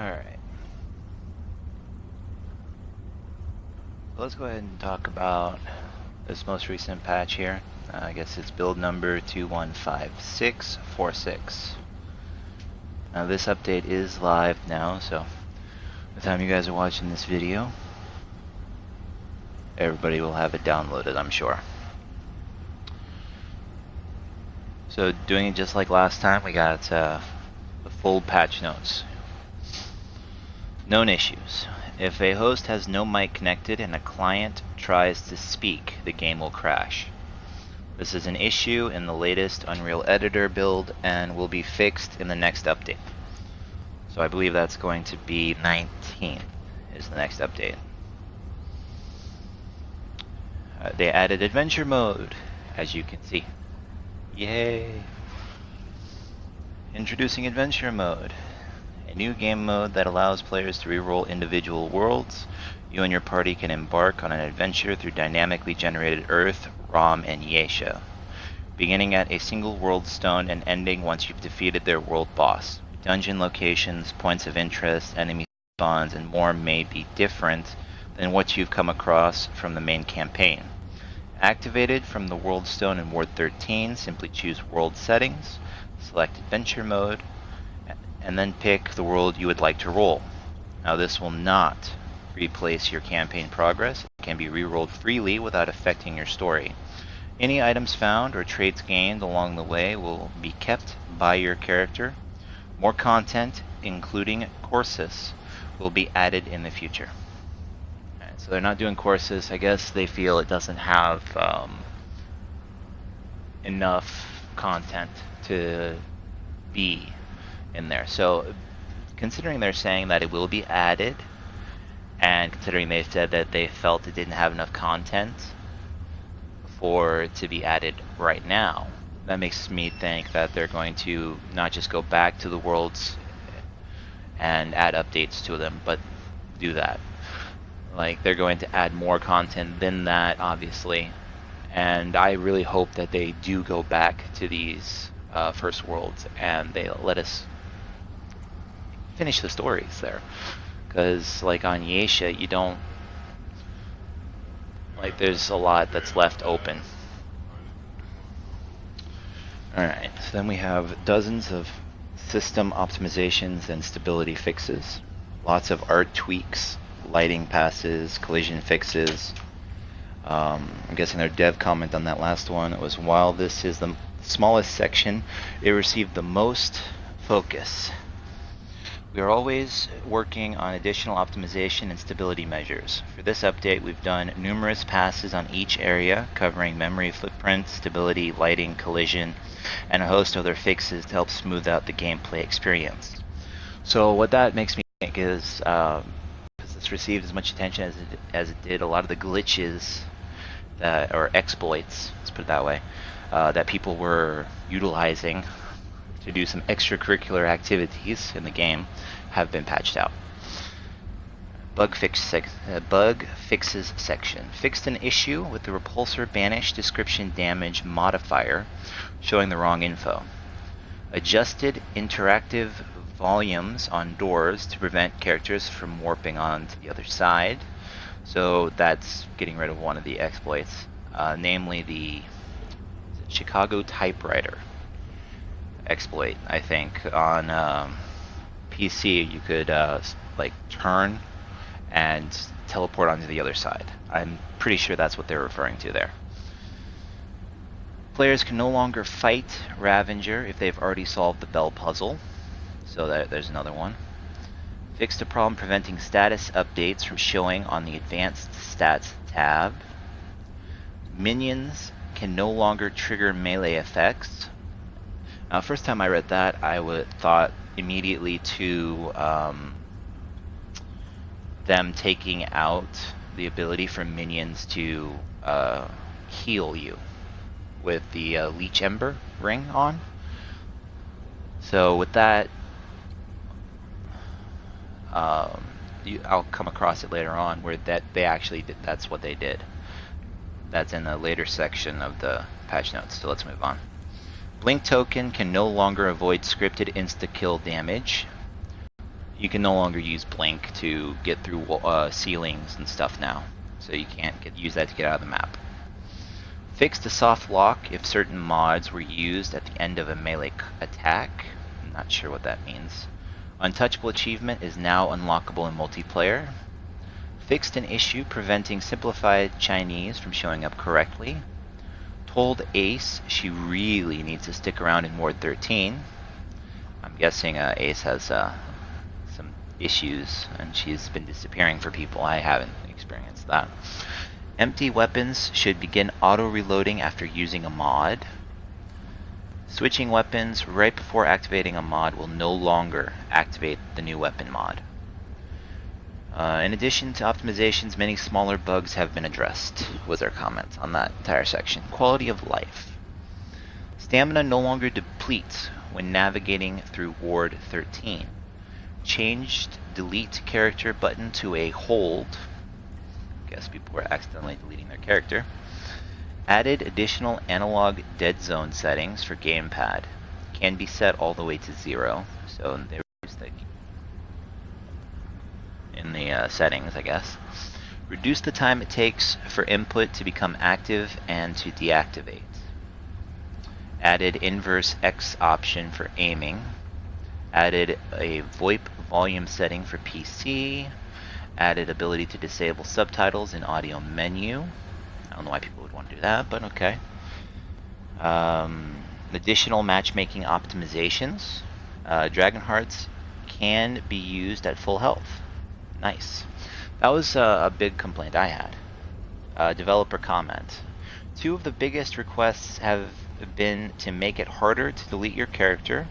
Alright. Let's go ahead and talk about this most recent patch here. I guess it's build number 215646. Now this update is live now, so by the time you guys are watching this video, everybody will have it downloaded, I'm sure. So doing it just like last time, we got the full patch notes. Known issues. If a host has no mic connected and a client tries to speak, the game will crash. This is an issue in the latest Unreal Editor build and will be fixed in the next update. So I believe that's going to be 19 is the next update. They added adventure mode, as you can see. Yay! Introducing adventure mode. A new game mode that allows players to reroll individual worlds. You and your party can embark on an adventure through dynamically generated Earth, Rom, and Yesha, beginning at a single world stone and ending once you've defeated their world boss. Dungeon locations, points of interest, enemy spawns, and more may be different than what you've come across from the main campaign. Activated from the world stone in Ward 13, simply choose World Settings, select Adventure Mode, and then pick the world you would like to roll. Now this will not replace your campaign progress. It can be re-rolled freely without affecting your story. Any items found or traits gained along the way will be kept by your character. More content, including courses, will be added in the future. Alright, so they're not doing courses. I guess they feel it doesn't have enough content to be in there. So considering they're saying that it will be added, and considering they said that they felt it didn't have enough content for it to be added right now, that makes me think that they're going to not just go back to the worlds and add updates to them, but do that. Like, they're going to add more content than that, obviously, and I really hope that they do go back to these first worlds and they let us finish the stories there, because like on Yesha, you don't, like, there's a lot that's left open. Alright, so then we have dozens of system optimizations and stability fixes, lots of art tweaks, lighting passes, collision fixes. I'm guessing their dev comment on that last one was, while this is the smallest section, it received the most focus. We are always working on additional optimization and stability measures. For this update, we've done numerous passes on each area, covering memory footprint, stability, lighting, collision, and a host of other fixes to help smooth out the gameplay experience. So what that makes me think is, because it's received as much attention as it did, a lot of the glitches that, or exploits, let's put it that way, that people were utilizing to do some extracurricular activities in the game have been patched out. Bug fixes section. Fixed an issue with the repulsor banish description damage modifier showing the wrong info. Adjusted interactive volumes on doors to prevent characters from warping onto the other side. So that's getting rid of one of the exploits, namely the Chicago typewriter exploit. I think on PC you could like turn and teleport onto the other side. I'm pretty sure that's what they're referring to there. Players can no longer fight Ravenger if they've already solved the bell puzzle. So there's another one. Fixed a problem preventing status updates from showing on the advanced stats tab. Minions can no longer trigger melee effects. Now, first time I read that, I thought immediately to them taking out the ability for minions to heal you with the Leech Ember ring on. So with that, I'll come across it later on where that they actually did, that's what they did. That's in a later section of the patch notes, so let's move on. Blink token can no longer avoid scripted insta-kill damage. You can no longer use blink to get through ceilings and stuff now, so you can't use that to get out of the map. Fixed a soft lock if certain mods were used at the end of a melee attack. I'm not sure what that means. Untouchable achievement is now unlockable in multiplayer. Fixed an issue preventing simplified Chinese from showing up correctly. Told Ace she really needs to stick around in Ward 13. I'm guessing Ace has some issues and she's been disappearing for people. I haven't experienced that. Empty weapons should begin auto-reloading after using a mod. Switching weapons right before activating a mod will no longer activate the new weapon mod. In addition to optimizations, many smaller bugs have been addressed, was our comment on that entire section. Quality of life. Stamina no longer depletes when navigating through Ward 13. Changed delete character button to a hold. Guess people were accidentally deleting their character. Added additional analog dead zone settings for gamepad. Can be set all the way to 0. So they reduced in the settings, I guess. Reduce the time it takes for input to become active and to deactivate. Added inverse X option for aiming. Added a VoIP volume setting for PC. Added ability to disable subtitles in audio menu. I don't know why people would want to do that, but okay. Additional matchmaking optimizations. Dragon Hearts can be used at full health. Nice. That was a big complaint I had. Developer comment. 2 of the biggest requests have been to make it harder to delete your character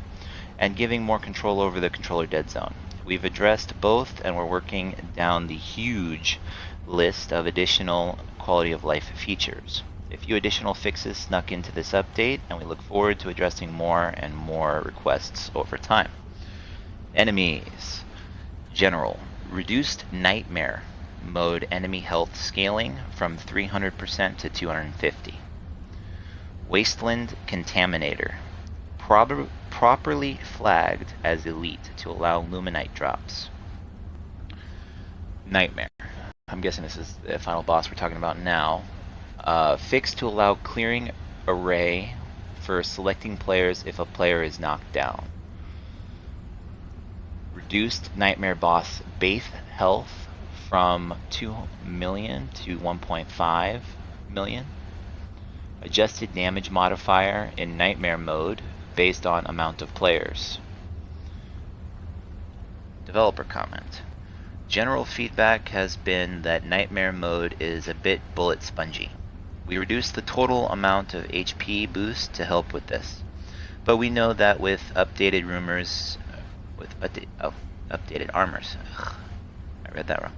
and giving more control over the controller dead zone. We've addressed both and we're working down the huge list of additional quality of life features. A few additional fixes snuck into this update and we look forward to addressing more and more requests over time. Enemies. General. Reduced Nightmare mode enemy health scaling from 300% to 250. Wasteland Contaminator. Properly flagged as elite to allow Luminite drops. Nightmare. I'm guessing this is the final boss we're talking about now. Fixed to allow clearing array for selecting players if a player is knocked down. Reduced Nightmare boss base health from 2 million to 1.5 million. Adjusted damage modifier in Nightmare mode based on amount of players. Developer comment. General feedback has been that Nightmare mode is a bit bullet spongy. We reduced the total amount of HP boost to help with this, but we know that with updated rumors, updated armors, I read that wrong,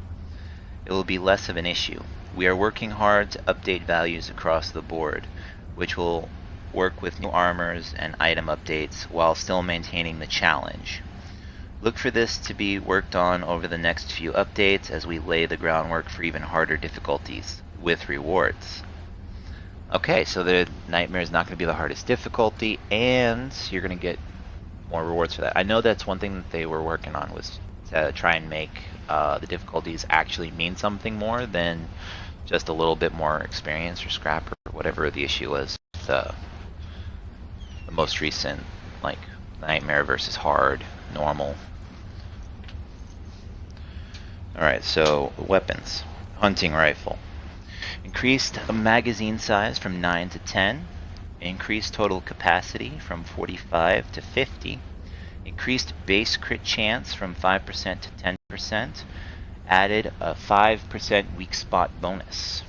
it will be less of an issue. We are working hard to update values across the board, which will work with new armors and item updates while still maintaining the challenge. Look for this to be worked on over the next few updates as we lay the groundwork for even harder difficulties with rewards. Okay, so the Nightmare is not going to be the hardest difficulty, and you're going to get more rewards for that. I know that's one thing that they were working on, was to try and make the difficulties actually mean something more than just a little bit more experience or scrap or whatever the issue was. The most recent, like, Nightmare versus Hard, Normal. Alright, so weapons. Hunting rifle. Increased magazine size from 9 to 10. Increased total capacity from 45 to 50. Increased base crit chance from 5% to 10%. Added a 5% weak spot bonus.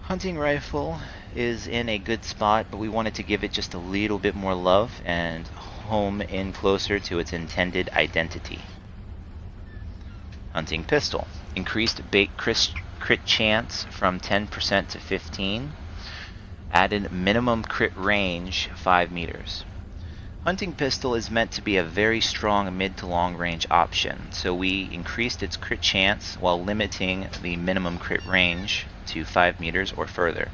Hunting rifle is in a good spot, but we wanted to give it just a little bit more love and home in closer to its intended identity. Hunting pistol. Increased crit chance from 10% to 15%. Added minimum crit range 5 meters. Hunting pistol is meant to be a very strong mid to long range option, so we increased its crit chance while limiting the minimum crit range to 5 meters or further.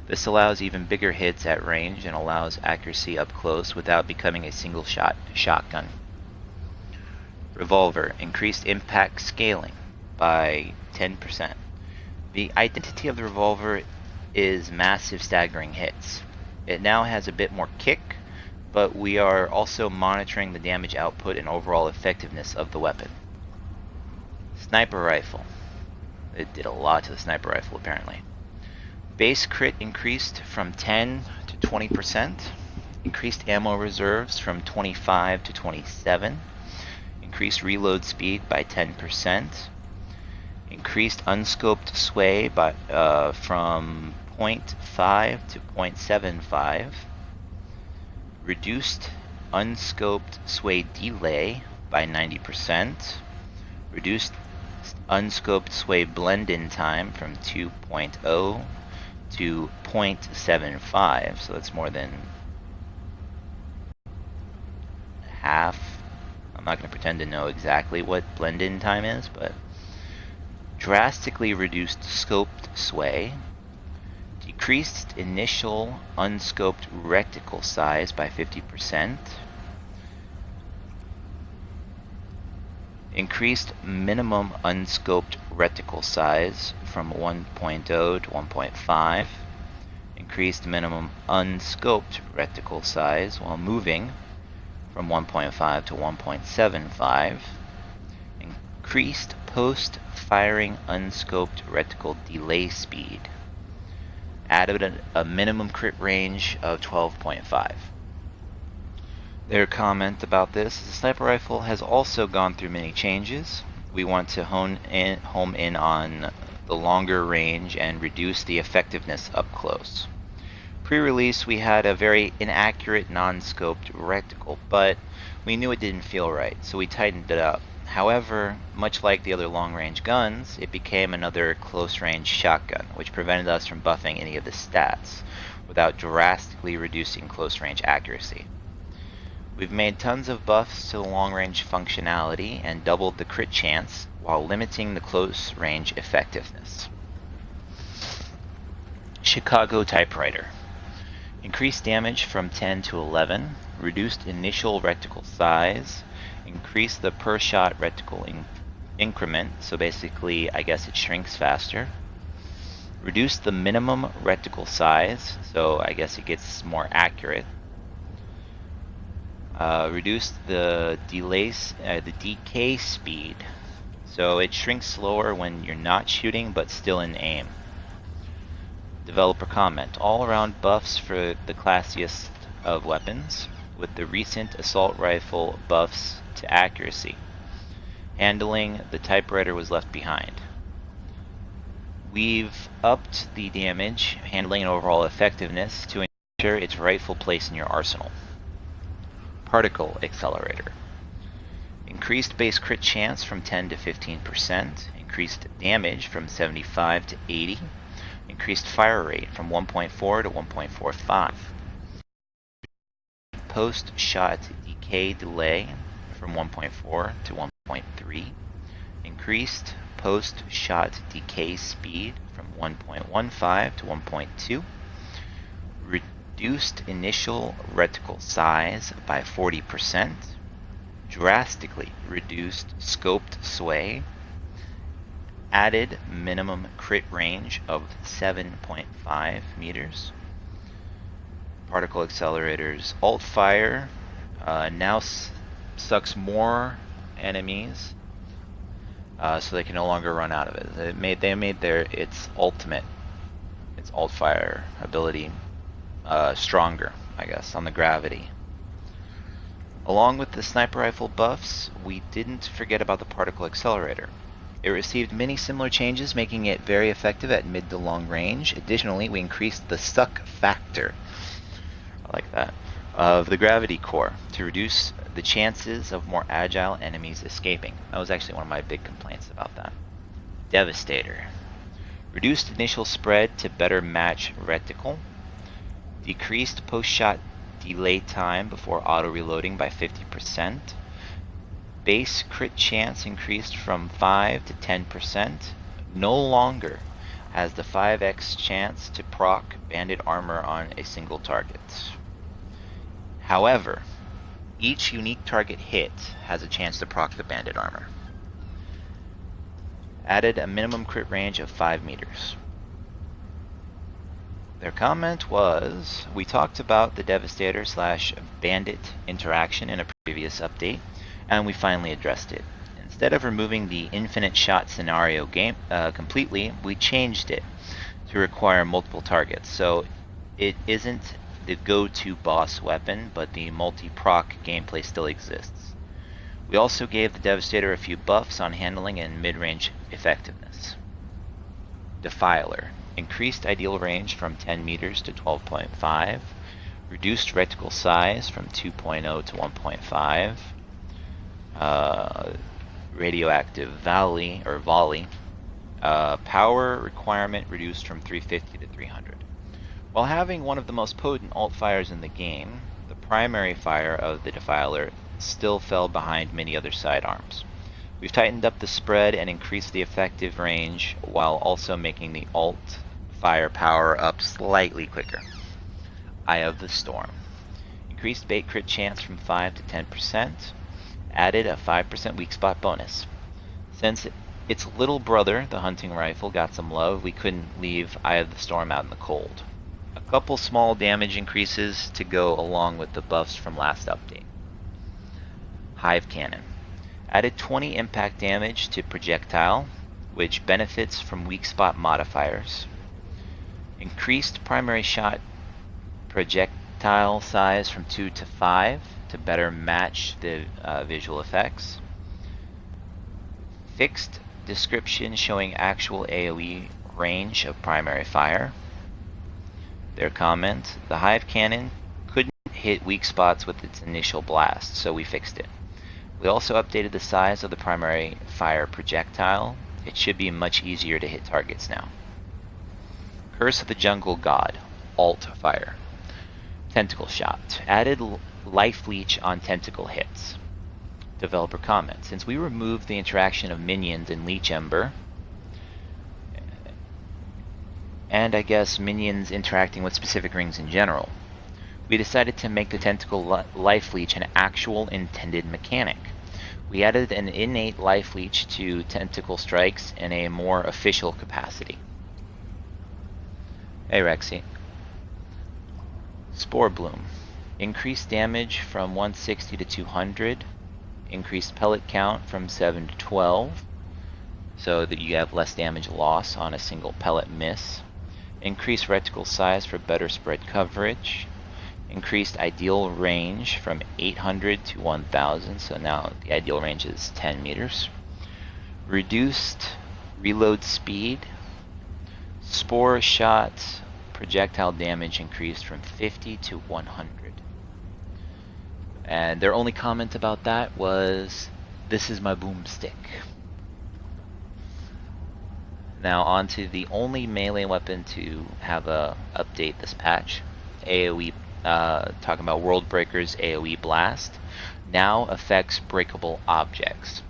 This allows even bigger hits at range and allows accuracy up close without becoming a single shot shotgun. Revolver, increased impact scaling by 10%. The identity of the revolver is massive staggering hits. It now has a bit more kick, but we are also monitoring the damage output and overall effectiveness of the weapon. Sniper rifle. It did a lot to the sniper rifle apparently. Base crit increased from 10 to 20%. Increased ammo reserves from 25 to 27. Increased reload speed by 10%. Increased unscoped sway by, from 0.5 to 0.75. Reduced unscoped sway delay by 90%. Reduced unscoped sway blend-in time from 2.0 to 0.75, so that's more than half. I'm not going to pretend to know exactly what blend-in time is, but drastically reduced scoped sway, decreased initial unscoped reticle size by 50%, increased minimum unscoped reticle size from 1.0 to 1.5, increased minimum unscoped reticle size while moving from 1.5 to 1.75, increased post-firing unscoped reticle delay speed, added a minimum crit range of 12.5. Their comment about this, the sniper rifle has also gone through many changes. We want to home in on the longer range and reduce the effectiveness up close. Pre-release we had a very inaccurate non-scoped reticle, but we knew it didn't feel right, so we tightened it up. However, much like the other long-range guns, it became another close-range shotgun, which prevented us from buffing any of the stats without drastically reducing close-range accuracy. We've made tons of buffs to the long-range functionality and doubled the crit chance while limiting the close-range effectiveness. Chicago Typewriter. Increased damage from 10 to 11, reduced initial reticle size, increased the per-shot reticle increment, so basically I guess it shrinks faster. Reduced the minimum reticle size, so I guess it gets more accurate. Reduced the the decay speed, so it shrinks slower when you're not shooting but still in aim. Developer comment, all around buffs for the classiest of weapons, with the recent assault rifle buffs to accuracy. Handling the typewriter was left behind. We've upped the damage, handling, and overall effectiveness to ensure its rightful place in your arsenal. Particle Accelerator. Increased base crit chance from 10 to 15%, increased damage from 75 to 80, increased fire rate from 1.4 to 1.45, post-shot decay delay from 1.4 to 1.3, increased post-shot decay speed from 1.15 to 1.2, reduced initial reticle size by 40%, drastically reduced scoped sway, added minimum crit range of 7.5 meters. Particle Accelerator's alt fire now sucks more enemies, so they can no longer run out of it. They made its alt fire ability stronger, I guess, on the gravity. Along with the sniper rifle buffs, we didn't forget about the Particle Accelerator. It received many similar changes, making it very effective at mid to long range. Additionally, we increased the suck factor, I like that, of the gravity core to reduce the chances of more agile enemies escaping. That was actually one of my big complaints about that. Devastator. Reduced initial spread to better match reticle. Decreased post-shot delay time before auto-reloading by 50%. Base crit chance increased from 5 to 10%. No longer has the 5x chance to proc banded armor on a single target. However, each unique target hit has a chance to proc the banded armor. Added a minimum crit range of 5 meters. Their comment was, we talked about the Devastator / Bandit interaction in a previous update, and we finally addressed it. Instead of removing the infinite shot scenario completely, we changed it to require multiple targets. So it isn't the go-to boss weapon, but the multi-proc gameplay still exists. We also gave the Devastator a few buffs on handling and mid-range effectiveness. Defiler. Increased ideal range from 10 meters to 12.5. Reduced reticle size from 2.0 to 1.5. Radioactive volley. Power requirement reduced from 350 to 300. While having one of the most potent alt fires in the game, the primary fire of the Defiler still fell behind many other sidearms. We've tightened up the spread and increased the effective range while also making the alt fire power up slightly quicker. Eye of the Storm. Increased bait crit chance from 5 to 10%. Added a 5% weak spot bonus. Since its little brother, the hunting rifle, got some love, we couldn't leave Eye of the Storm out in the cold. A couple small damage increases to go along with the buffs from last update. Hive Cannon. Added 20 impact damage to projectile, which benefits from weak spot modifiers. Increased primary shot projectile size from 2 to 5 to better match the visual effects. Fixed description showing actual AoE range of primary fire. Their comment, the Hive Cannon couldn't hit weak spots with its initial blast, so we fixed it. We also updated the size of the primary fire projectile. It should be much easier to hit targets now. Curse of the Jungle God, alt fire. Tentacle Shot, added life leech on tentacle hits. Developer comment, since we removed the interaction of minions in Leech Ember, and I guess minions interacting with specific rings in general, we decided to make the tentacle life leech an actual intended mechanic. We added an innate life leech to tentacle strikes in a more official capacity. Hey Rexy. Spore Bloom. Increased damage from 160 to 200. Increased pellet count from 7 to 12, so that you have less damage loss on a single pellet miss. Increased reticle size for better spread coverage. Increased ideal range from 800 to 1000, so now the ideal range is 10 meters. Reduced reload speed. Spore shot projectile damage increased from 50 to 100. And their only comment about that was, this is my boomstick. Now on to the only melee weapon to have a update this patch. AoE, talking about World Breaker's AoE Blast, now affects breakable objects.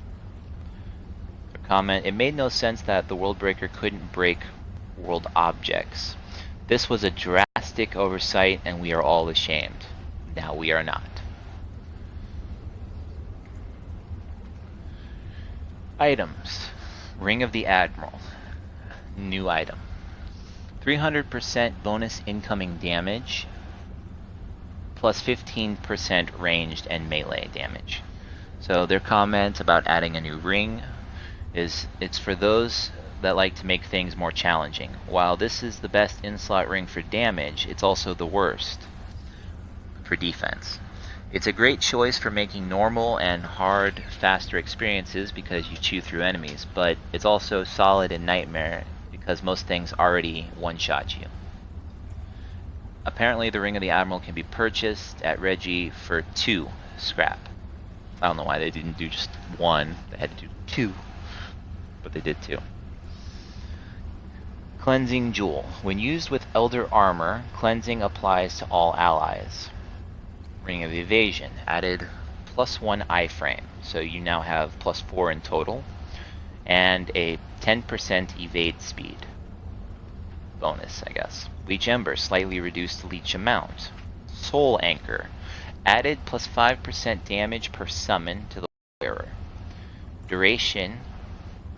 Their comment, it made no sense that the World Breaker couldn't break world objects. This was a drastic oversight and we are all ashamed. Now we are not. Items. Ring of the Admiral. New item. 300% bonus incoming damage, plus 15% ranged and melee damage. So their comment about adding a new ring is, it's for those that like to make things more challenging. While this is the best in-slot ring for damage, it's also the worst for defense. It's a great choice for making normal and hard, faster experiences because you chew through enemies, but it's also solid in Nightmare because most things already one-shot you. Apparently the Ring of the Admiral can be purchased at Reggie for 2 scrap. I don't know why they didn't do just 1, they had to do 2, but they did 2. Cleansing Jewel. When used with Elder Armor, cleansing applies to all allies. Ring of Evasion. Added +1 iframe, so you now have +4 in total, and a 10% evade speed. bonus, I guess. Leech Ember, slightly reduced leech amount. Soul Anchor, added plus 5% damage per summon to the wearer. Duration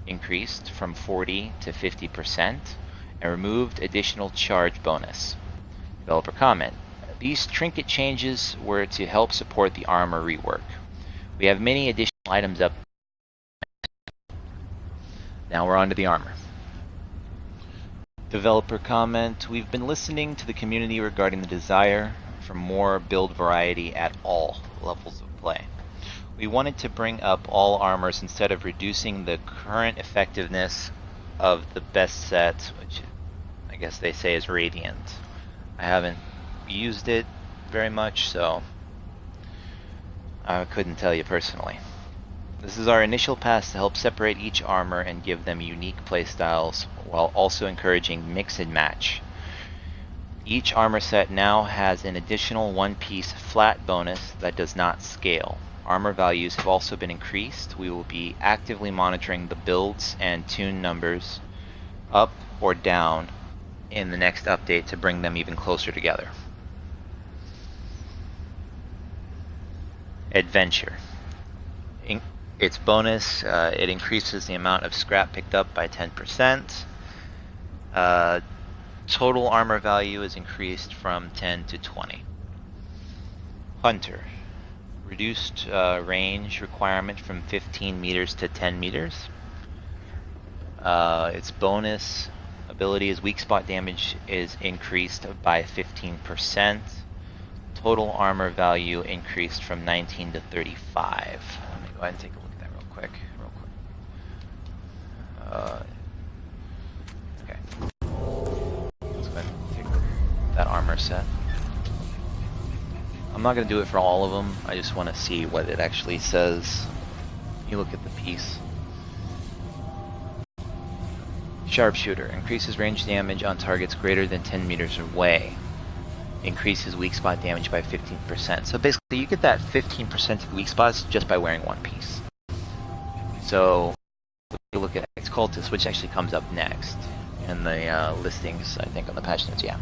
increased from 40 to 50%, and removed additional charge bonus. Developer comment. These trinket changes were to help support the armor rework. We have many additional items up. Now we're on to the armor. Developer comment. We've been listening to the community regarding the desire for more build variety at all levels of play. We wanted to bring up all armors instead of reducing the current effectiveness of the best set, which I guess they say is Radiant. I haven't used it very much, so I couldn't tell you personally. This is our initial pass to help separate each armor and give them unique playstyles, while also encouraging mix and match. Each armor set now has an additional one-piece flat bonus that does not scale. Armor values have also been increased. We will be actively monitoring the builds and tune numbers up or down in the next update to bring them even closer together. Adventure. Its bonus, it increases the amount of scrap picked up by 10%. Total armor value is increased from 10 to 20. Hunter. Reduced range requirement from 15 meters to 10 meters. Its bonus ability is weak spot damage is increased by 15%. Total armor value increased from 19 to 35. Let me go ahead and take a look at that real quick. Okay. Let's go ahead and take that armor set. I'm not going to do it for all of them. I just want to see what it actually says. You look at the piece. Sharpshooter. Increases range damage on targets greater than 10 meters away. Increases weak spot damage by 15%. So basically you get that 15% of weak spots just by wearing one piece. So you look at Ex-Cultist, which actually comes up next in the listings, I think, on the patch notes, yeah.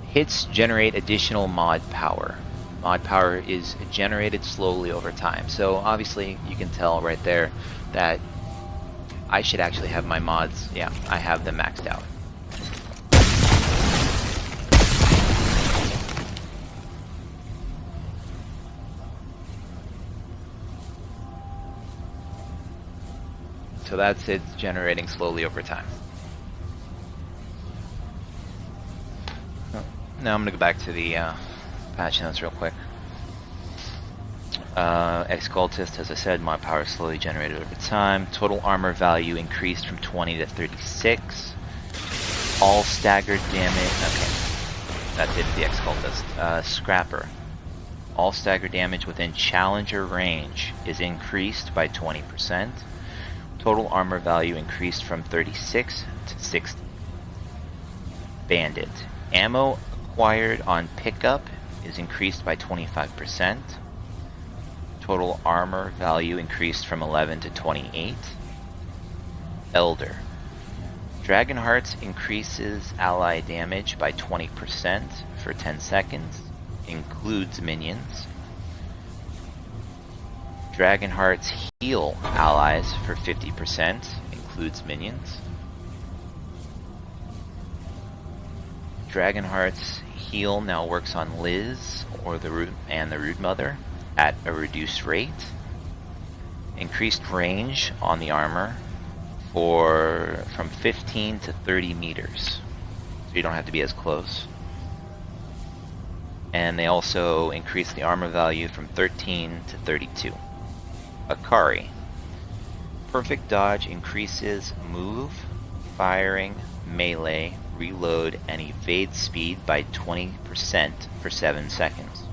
Hits generate additional mod power. Mod power is generated slowly over time. So obviously you can tell right there that I should actually have my mods, yeah, I have them maxed out. So that's it generating slowly over time. Now I'm going to go back to the patch notes real quick. Ex-Cultist, as I said, mod power slowly generated over time. Total armor value increased from 20 to 36. All staggered damage. Okay, that did the Ex-Cultist. Scrapper. All staggered damage within challenger range is increased by 20%. Total armor value increased from 36 to 60. Bandit. Ammo acquired on pickup is increased by 25%. Total armor value increased from 11 to 28. Elder. Dragon Hearts increases ally damage by 20% for 10 seconds. Includes minions. Dragon Hearts heal allies for 50%. Includes minions. Dragon Heart's heal now works on Liz or the Root Mother at a reduced rate. Increased range on the armor from 15 to 30 meters, so you don't have to be as close. And they also increased the armor value from 13 to 32. Akari. Perfect dodge increases move, firing, melee, reload, and evade speed by 20% for 7 seconds.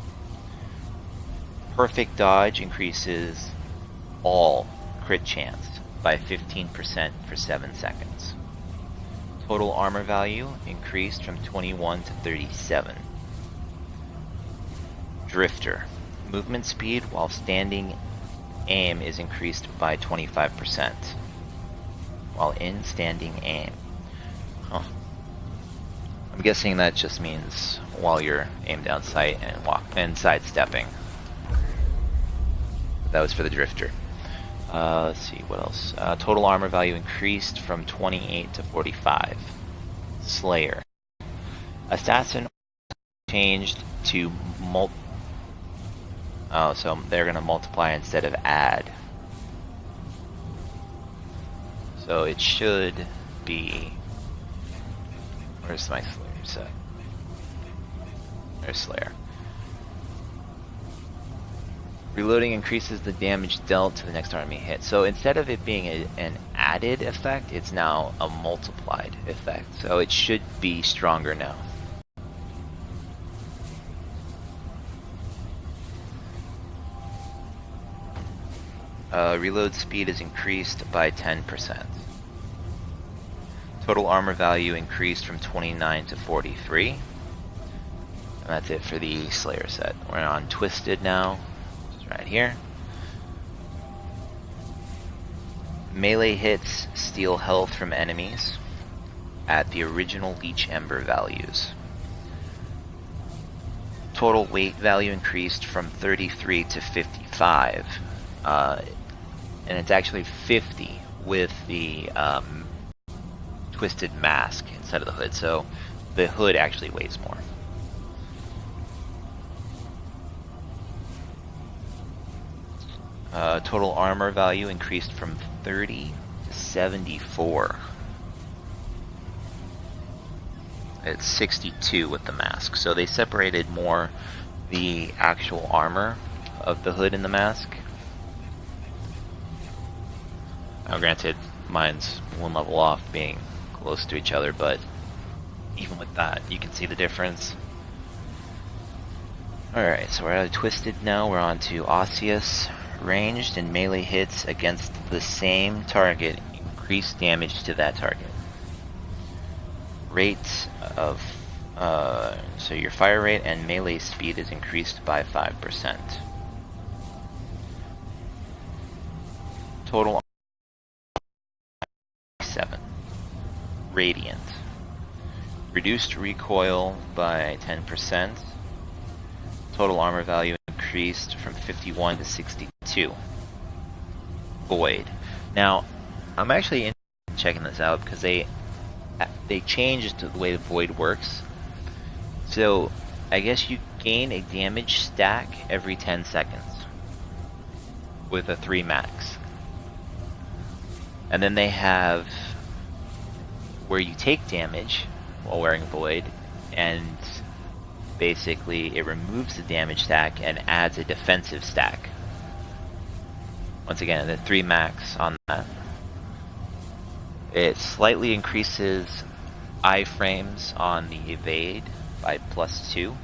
Perfect dodge increases all crit chance by 15% for 7 seconds. Total armor value increased from 21 to 37. Drifter. Movement speed while standing aim is increased by 25%. While in standing aim. Huh. I'm guessing that just means while you're aimed down sight and sidestepping. That was for the drifter. Let's see, what else? Total armor value increased from 28 to 45. Slayer. Assassin changed to oh, so they're gonna multiply instead of add. So it should be... Where's my Slayer set? There's Slayer. Reloading increases the damage dealt to the next enemy hit. So instead of it being an added effect, it's now a multiplied effect. So it should be stronger now. Reload speed is increased by 10%. Total armor value increased from 29 to 43. And that's it for the Slayer set. We're on Twisted now, which is right here. Melee hits steal health from enemies at the original Leech Ember values. Total weight value increased from 33 to 55. And it's actually 50 with the twisted mask inside of the hood, so the hood actually weighs more. Total armor value increased from 30 to 74. It's 62 with the mask, so they separated more the actual armor of the hood and the mask. Now granted, mine's one level off being close to each other, but even with that, you can see the difference. Alright, so we're out of Twisted now, we're on to Osseous. Ranged and melee hits against the same target increase damage to that target. Rate of, so your fire rate and melee speed is increased by 5%. Total 7. Radiant. Reduced recoil by 10%. Total armor value increased from 51 to 62. Void. Now, I'm actually checking this out because they changed the way the Void works. So, I guess you gain a damage stack every 10 seconds with a 3 max. And then they have where you take damage while wearing Void, and basically it removes the damage stack and adds a defensive stack. Once again, the 3 max on that. It slightly increases iframes on the evade by +2.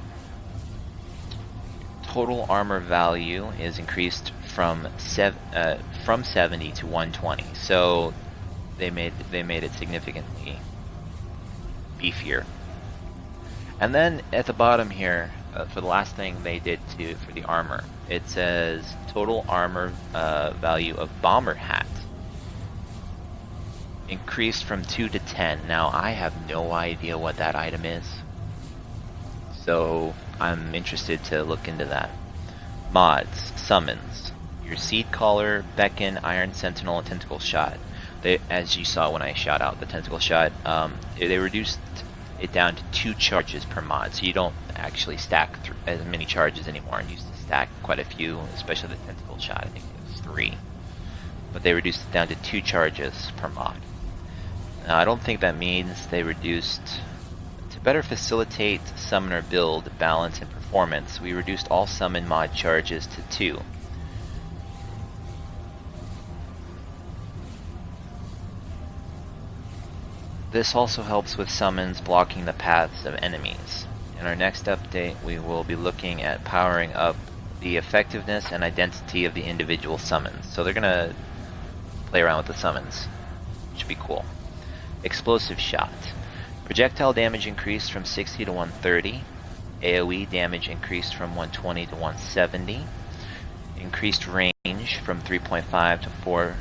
Total armor value is increased from 70 to 120. So they made it significantly beefier. And then at the bottom here, for the last thing they did for the armor, it says total armor value of bomber hat increased from 2 to 10. Now I have no idea what that item is, so I'm interested to look into that. Mods, summons, your Seed Caller, Beacon, Iron Sentinel, and Tentacle Shot. They, as you saw when I shot out the Tentacle Shot, they reduced it down to 2 charges per mod, so you don't actually stack as many charges anymore, and used to stack quite a few, especially the Tentacle Shot. I think it was 3, but they reduced it down to 2 charges per mod. Now I don't think that means they reduced... To better facilitate summoner build, balance, and performance, we reduced all summon mod charges to 2. This also helps with summons blocking the paths of enemies. In our next update, we will be looking at powering up the effectiveness and identity of the individual summons. So they're going to play around with the summons, which should be cool. Explosive Shot. Projectile damage increased from 60 to 130. AoE damage increased from 120 to 170. Increased range from 3.5 to 4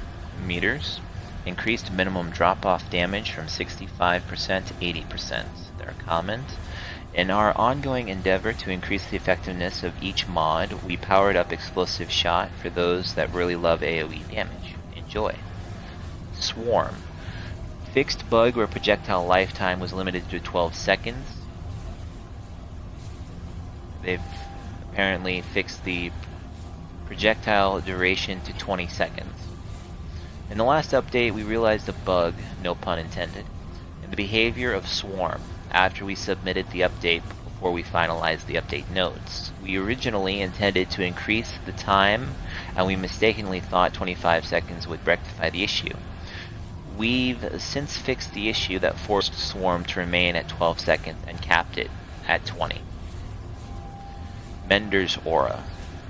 meters. Increased minimum drop-off damage from 65% to 80%. Their comment. In our ongoing endeavor to increase the effectiveness of each mod, we powered up Explosive Shot for those that really love AoE damage. Enjoy. Swarm. Fixed bug where projectile lifetime was limited to 12 seconds. They've apparently fixed the projectile duration to 20 seconds. In the last update, we realized a bug, no pun intended, in the behavior of Swarm after we submitted the update before we finalized the update notes. We originally intended to increase the time, and we mistakenly thought 25 seconds would rectify the issue. We've since fixed the issue that forced Swarm to remain at 12 seconds and capped it at 20. Mender's Aura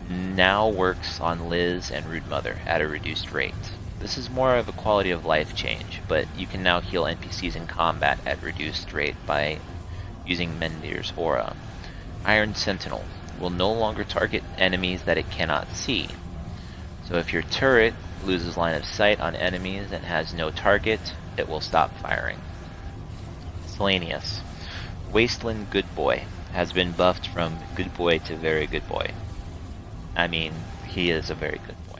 now works on Liz and Rude Mother at a reduced rate. This is more of a quality of life change, but you can now heal NPCs in combat at reduced rate by using Mender's Aura. Iron Sentinel will no longer target enemies that it cannot see. So if your turret loses line of sight on enemies and has no target, it will stop firing. Selenius. Wasteland Good Boy has been buffed from good boy to very good boy. I mean, he is a very good boy.